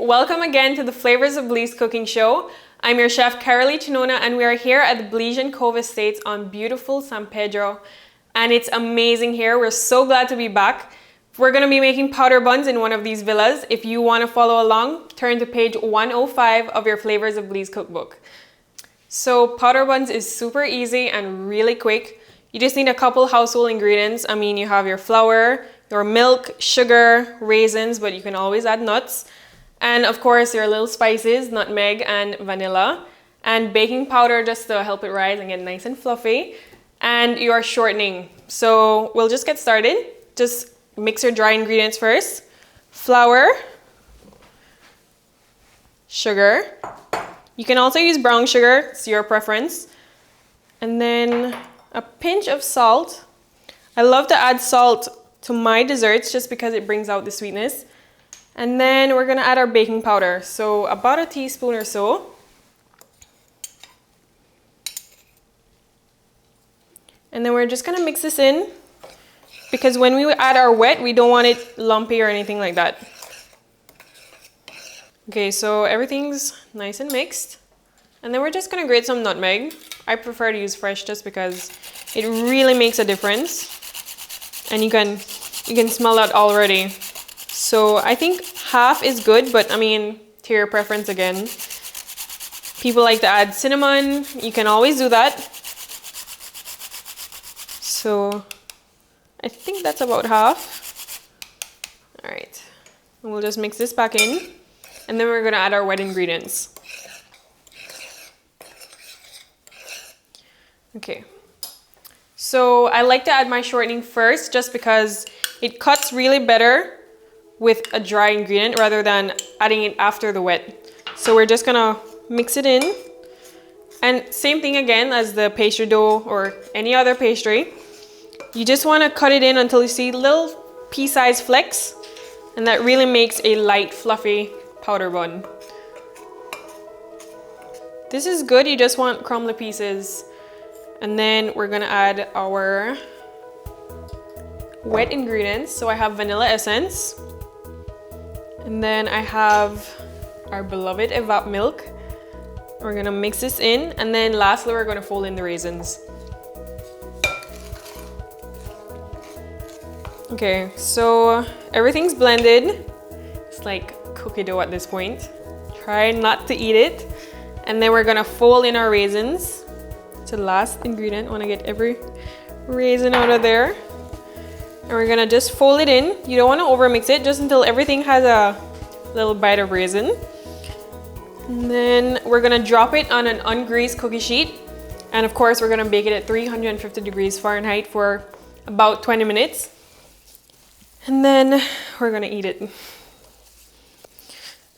welcome again to the Flavors of Belize cooking show. I'm your chef Carolee Chanona and we are here at the Belizean Cove Estates on beautiful San Pedro, and it's amazing here. We're so glad to be back. We're going to be making powder buns in one of these villas. If you want to follow along, turn to page 105 of your Flavors of Belize cookbook. So powder buns is super easy and really quick. You just need a couple household ingredients. I mean, you have your flour, your milk, sugar, raisins, but you can always add nuts. And of course, your little spices, nutmeg and vanilla. And baking powder just to help it rise and get nice and fluffy. And your shortening. So we'll just get started. Just mix your dry ingredients first. Flour, sugar. You can also use brown sugar, it's your preference. And then a pinch of salt. I love to add salt to my desserts just because it brings out the sweetness. And then we're gonna add our baking powder. So about a teaspoon or so. And then we're just gonna mix this in because when we add our wet, we don't want it lumpy or anything like that. Okay, so everything's nice and mixed. And then we're just gonna grate some nutmeg. I prefer to use fresh just because it really makes a difference. And you can smell that already. So I think half is good, but I mean, to your preference again. People like to add cinnamon. You can always do that. So I think that's about half. All right, and we'll just mix this back in. And then we're gonna add our wet ingredients. Okay, so I like to add my shortening first just because it cuts really better with a dry ingredient rather than adding it after the wet. So we're just gonna mix it in. And same thing again as the pastry dough or any other pastry. You just wanna cut it in until you see little pea-sized flecks, and that really makes a light, fluffy powder bun. This is good, you just want crumbly pieces. And then we're gonna add our wet ingredients. So I have vanilla essence. And then I have our beloved evap milk. We're gonna mix this in. And then lastly, we're gonna fold in the raisins. Okay, so everything's blended. It's like cookie dough at this point. Try not to eat it. And then we're gonna fold in our raisins. It's the last ingredient. I wanna get every raisin out of there. And we're gonna just fold it in. You don't wanna overmix it, just until everything has a little bite of raisin. And then we're gonna drop it on an ungreased cookie sheet. And of course, we're gonna bake it at 350 degrees Fahrenheit for about 20 minutes. And then we're gonna eat it.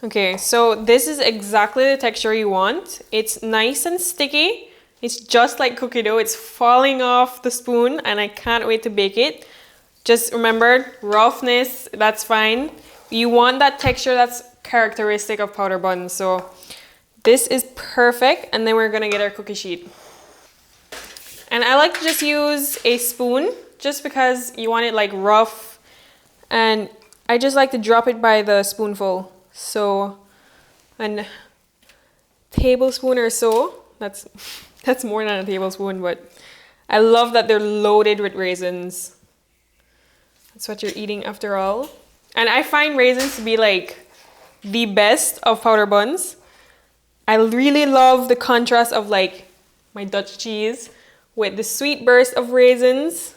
Okay, so this is exactly the texture you want. It's nice and sticky. It's just like cookie dough. It's falling off the spoon and I can't wait to bake it. Just remember, roughness, that's fine. You want that texture that's characteristic of powder buns. So this is perfect. And then we're gonna get our cookie sheet. And I like to just use a spoon just because you want it like rough. And I just like to drop it by the spoonful. So a tablespoon or so, that's more than a tablespoon, but I love that they're loaded with raisins. That's what you're eating after all. And I find raisins to be like the best of powder buns. I really love the contrast of like my Dutch cheese with the sweet burst of raisins.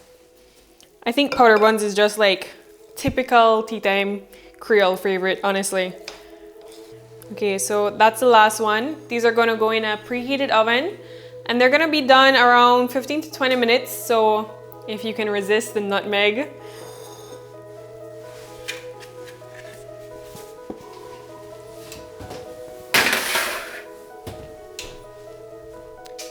I think powder buns is just like typical tea time Creole favorite, honestly. Okay, so that's the last one. These are gonna go in a preheated oven and they're gonna be done around 15 to 20 minutes. So if you can resist the nutmeg.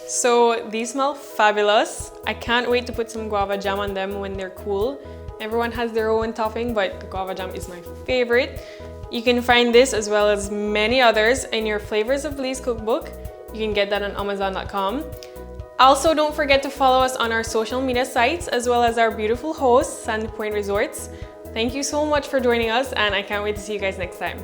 So these smell fabulous. I can't wait to put some guava jam on them when they're cool. Everyone has their own topping, but the guava jam is my favorite. You can find this as well as many others in your Flavors of Belize cookbook. You can get that on Amazon.com. Also, don't forget to follow us on our social media sites as well as our beautiful host, Sandy Point Resorts. Thank you so much for joining us and I can't wait to see you guys next time.